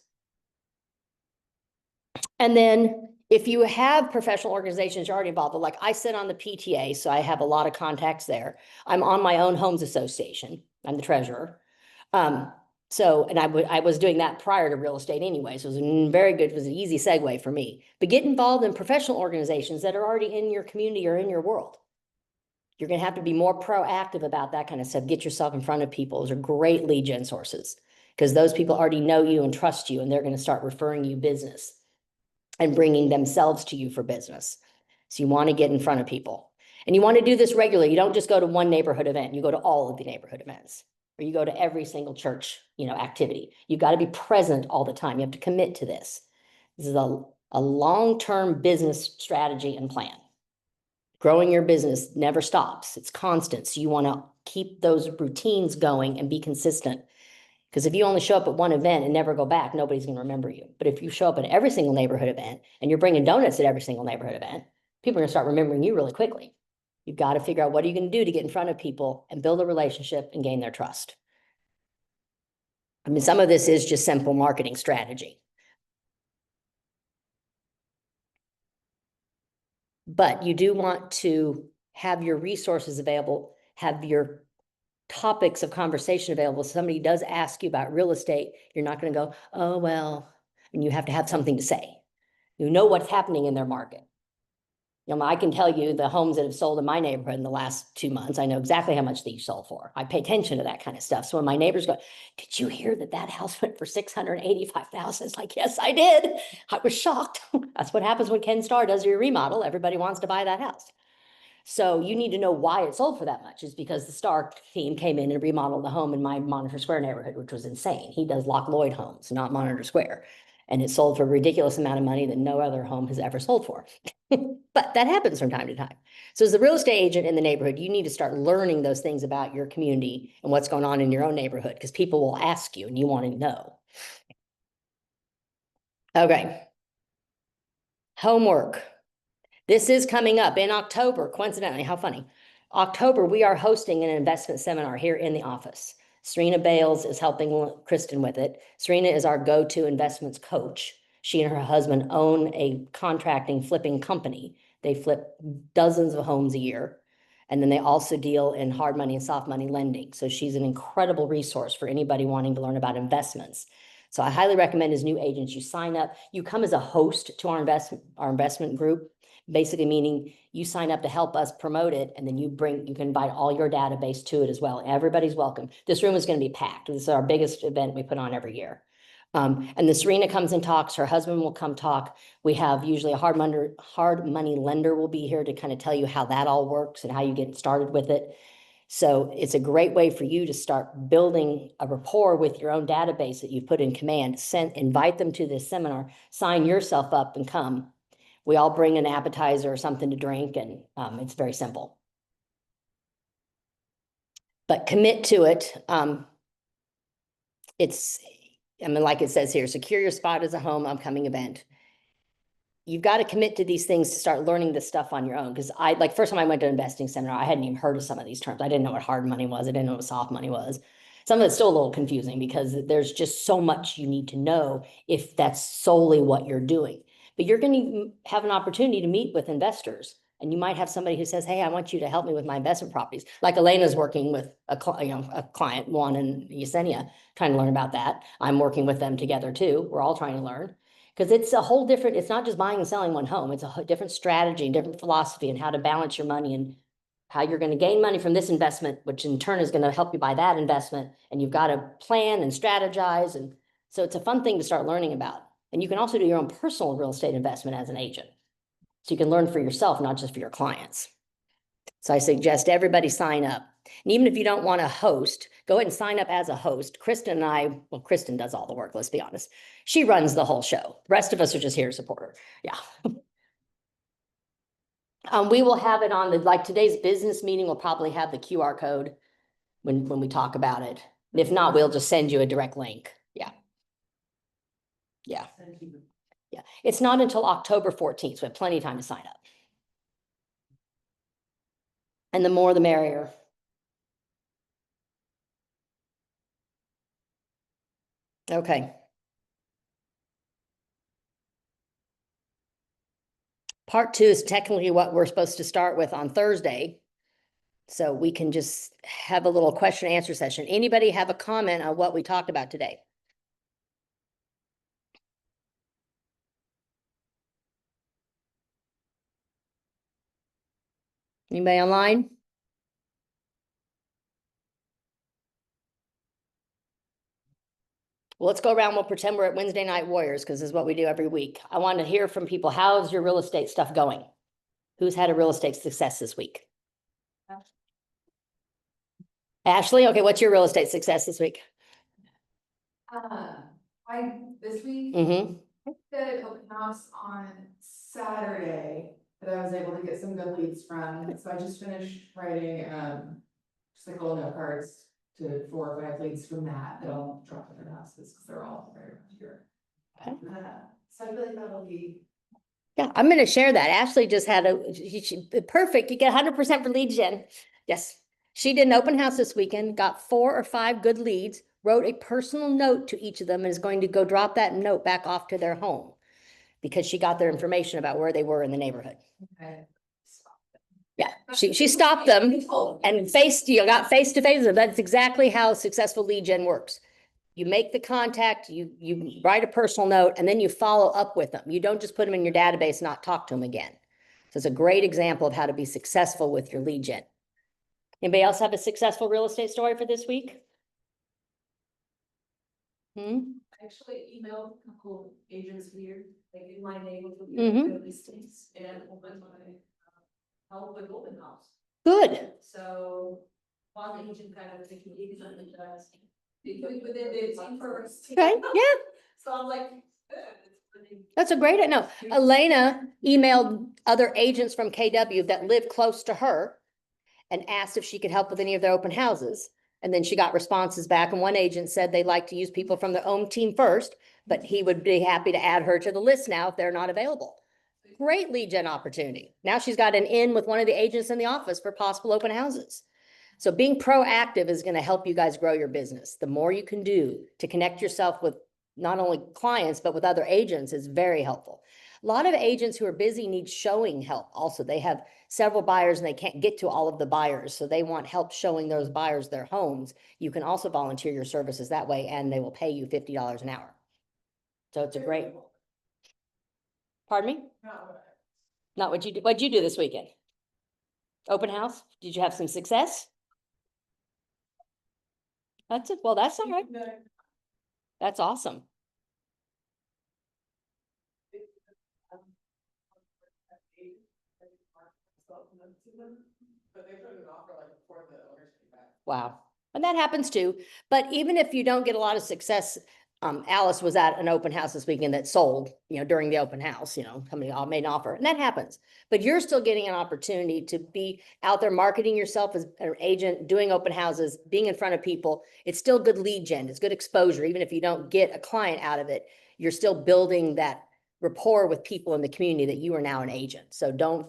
And then if you have professional organizations you're already involved with, like I sit on the PTA, so I have a lot of contacts there. I'm on my own homes association. I'm the treasurer. And I was doing that prior to real estate anyway, so it was very good. It was an easy segue for me. But get involved in professional organizations that are already in your community or in your world. You're going to have to be more proactive about that kind of stuff. Get yourself in front of people. Those are great lead gen sources because those people already know you and trust you, and they're going to start referring you business and bringing themselves to you for business. So you want to get in front of people, and you want to do this regularly. You don't just go to one neighborhood event. You go to all of the neighborhood events, or you go to every single church, activity. You've got to be present all the time. You have to commit to this. This is a long-term business strategy and plan. Growing your business never stops. It's constant. So you want to keep those routines going and be consistent. Because if you only show up at one event and never go back, nobody's going to remember you. But if you show up at every single neighborhood event and you're bringing donuts at every single neighborhood event, people are going to start remembering you really quickly. You've got to figure out what are you going to do to get in front of people and build a relationship and gain their trust. I mean, some of this is just simple marketing strategy. But you do want to have your resources available, have your topics of conversation available. So somebody does ask you about real estate, you're not going to go, oh, well, and you have to have something to say. You know what's happening in their market. I can tell you the homes that have sold in my neighborhood in the last 2 months, I know exactly how much these sold for. I pay attention to that kind of stuff. So when my neighbors go, did you hear that house went for $685,000? It's like, yes, I did. I was shocked. That's what happens when Ken Starr does your remodel. Everybody wants to buy that house. So you need to know why it sold for that much. Is because the Starr team came in and remodeled the home in my Monitor Square neighborhood, which was insane. He does Lock Lloyd homes, not Monitor Square. And it sold for a ridiculous amount of money that no other home has ever sold for. But that happens from time to time. So as the real estate agent in the neighborhood, you need to start learning those things about your community and what's going on in your own neighborhood, because people will ask you and you want to know. Okay. Homework. This is coming up in October, coincidentally, how funny. October, we are hosting an investment seminar here in the office. Serena Bales is helping Kristen with it. Serena is our go-to investments coach. She and her husband own a contracting flipping company. They flip dozens of homes a year. And then they also deal in hard money and soft money lending. So she's an incredible resource for anybody wanting to learn about investments. So I highly recommend as new agents, you sign up, you come as a host to our investment group. Basically meaning you sign up to help us promote it, and then you can invite all your database to it as well. Everybody's welcome. This room is going to be packed. This is our biggest event we put on every year. And then Serena comes and talks. Her husband will come talk. We have usually a hard money lender will be here to kind of tell you how that all works and how you get started with it. So it's a great way for you to start building a rapport with your own database that you put in command. Invite them to this seminar, sign yourself up and come. We all bring an appetizer or something to drink, and it's very simple. But commit to it. It's, I mean, like it says here, secure your spot as a home upcoming event. You've got to commit to these things to start learning this stuff on your own. Because like first time I went to an investing seminar, I hadn't even heard of some of these terms. I didn't know what hard money was. I didn't know what soft money was. Some of it's still a little confusing because there's just so much you need to know if that's solely what you're doing. But you're going to have an opportunity to meet with investors. And you might have somebody who says, hey, I want you to help me with my investment properties. Like Elena's working with a client, Juan and Yesenia, trying to learn about that. I'm working with them together too. We're all trying to learn. Because it's a whole different, it's not just buying and selling one home. It's a different strategy, different philosophy, and how to balance your money and how you're going to gain money from this investment, which in turn is going to help you buy that investment. And you've got to plan and strategize. And so it's a fun thing to start learning about. And you can also do your own personal real estate investment as an agent. So you can learn for yourself, not just for your clients. So I suggest everybody sign up. And even if you don't want to host, go ahead and sign up as a host. Kristen and I, well, Kristen does all the work, let's be honest. She runs the whole show. The rest of us are just here to support her. Yeah. We will have it on the, like today's business meeting will probably have the QR code when we talk about it. And if not, we'll just send you a direct link. Yeah. Yeah. Yeah. It's not until October 14th, so we have plenty of time to sign up. And the more, the merrier. Okay. Part 2 is technically what we're supposed to start with on Thursday. So we can just have a little question and answer session. Anybody have a comment on what we talked about today? Anybody online? Well, let's go around. We'll pretend we're at Wednesday Night Warriors because this is what we do every week. I want to hear from people. How's your real estate stuff going? Who's had a real estate success this week? Ashley, okay, what's your real estate success this week? This week, Mm-hmm. I did an open house on Saturday that I was able to get some good leads from. So I just finished writing, just like little note cards to 4 or 5 leads from that I'll drop in their houses because they're all right around here. Okay. So I feel like that'll be. Yeah, I'm going to share that. Ashley just had perfect. You get 100% for lead gen. Yes. She did an open house this weekend, got 4 or 5 good leads, wrote a personal note to each of them, and is going to go drop that note back off to their home because she got their information about where they were in the neighborhood. Okay. Yeah, she stopped them and got face to face with them. That's exactly how successful lead gen works. You make the contact, you write a personal note, and then you follow up with them. You don't just put them in your database and not talk to them again. So it's a great example of how to be successful with your lead gen. Anybody else have a successful real estate story for this week? I actually emailed a couple agents here, like in my name with Mhm. the listings and opened my help with open house. Good. So one agent kind of taking it and just within the team first. Okay, yeah. So I'm like. That's a great, no, Elena emailed other agents from KW that live close to her and asked if she could help with any of their open houses. And then she got responses back, and one agent said they like to use people from their own team first, but he would be happy to add her to the list now if they're not available. Great lead gen opportunity. Now she's got an in with one of the agents in the office for possible open houses. So being proactive is going to help you guys grow your business. The more you can do to connect yourself with not only clients, but with other agents is very helpful. A lot of agents who are busy need showing help. Also, they have several buyers and they can't get to all of the buyers. So they want help showing those buyers their homes. You can also volunteer your services that way, and they will pay you $50 an hour. So it's a great. Pardon me? Not what you do. What'd you do this weekend? Open house? Did you have some success? That's it. Well, that's all right. That's awesome. Wow. And that happens too. But even if you don't get a lot of success, Alice was at an open house this weekend that sold, during the open house, somebody all made an offer, and that happens. But you're still getting an opportunity to be out there marketing yourself as an agent, doing open houses, being in front of people. It's still good lead gen, it's good exposure, even if you don't get a client out of it, you're still building that rapport with people in the community that you are now an agent. So don't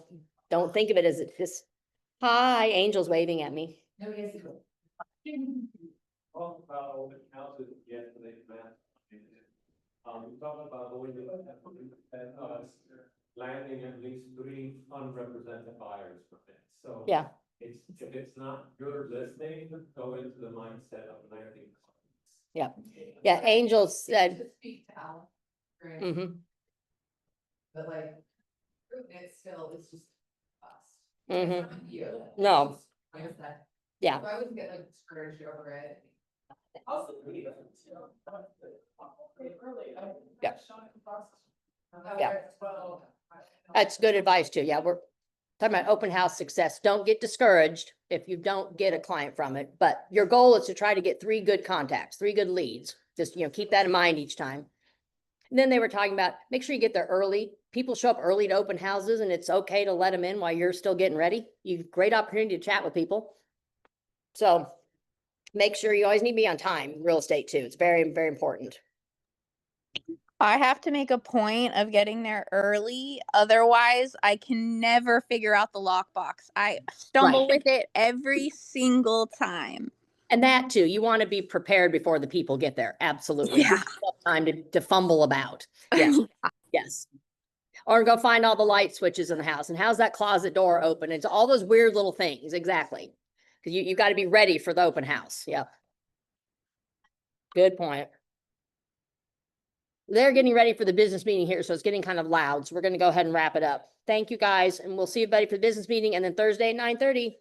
think of it as just, hi, Angel's waving at me. Nobody has to go. Talk about open houses yesterday, Matt. We talked about us landing at least 3 unrepresented buyers from it. So Yeah. if it's not your listing, go into the mindset of landing. Yeah, Angel said, To speak to Alan. Great. mhm, But like, it's still, it's just us. mhm. It's not you. No. It's just, like I said. Yeah. So I wouldn't get like discouraged over it. Also, early. Yeah. Okay, Yeah. well, That's good advice too. Yeah, we're talking about open house success. Don't get discouraged if you don't get a client from it, but your goal is to try to get 3 good contacts, 3 good leads. Just, keep that in mind each time. And then they were talking about, make sure you get there early. People show up early to open houses and it's okay to let them in while you're still getting ready. Great opportunity to chat with people. So make sure you always need to be on time in real estate too. It's very, very important. I have to make a point of getting there early. Otherwise, I can never figure out the lockbox. I stumble with it every single time. And that too, you want to be prepared before the people get there. Absolutely. Yeah. Give yourself time to fumble about. Yes. Yes. Or go find all the light switches in the house. And how's that closet door open? It's all those weird little things. Exactly. Because you got to be ready for the open house. Yep. Good point. They're getting ready for the business meeting here, so it's getting kind of loud. So we're going to go ahead and wrap it up. Thank you guys. And we'll see everybody for the business meeting and then Thursday at 9:30.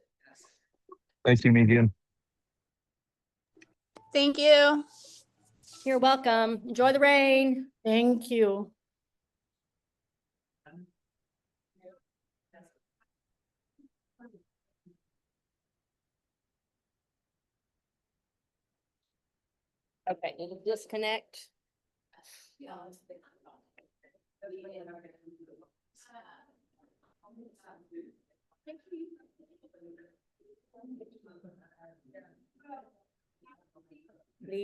Thank you, Megan. Thank you. You're welcome. Enjoy the rain. Thank you. Okay, need to disconnect. Yeah, let's think about it.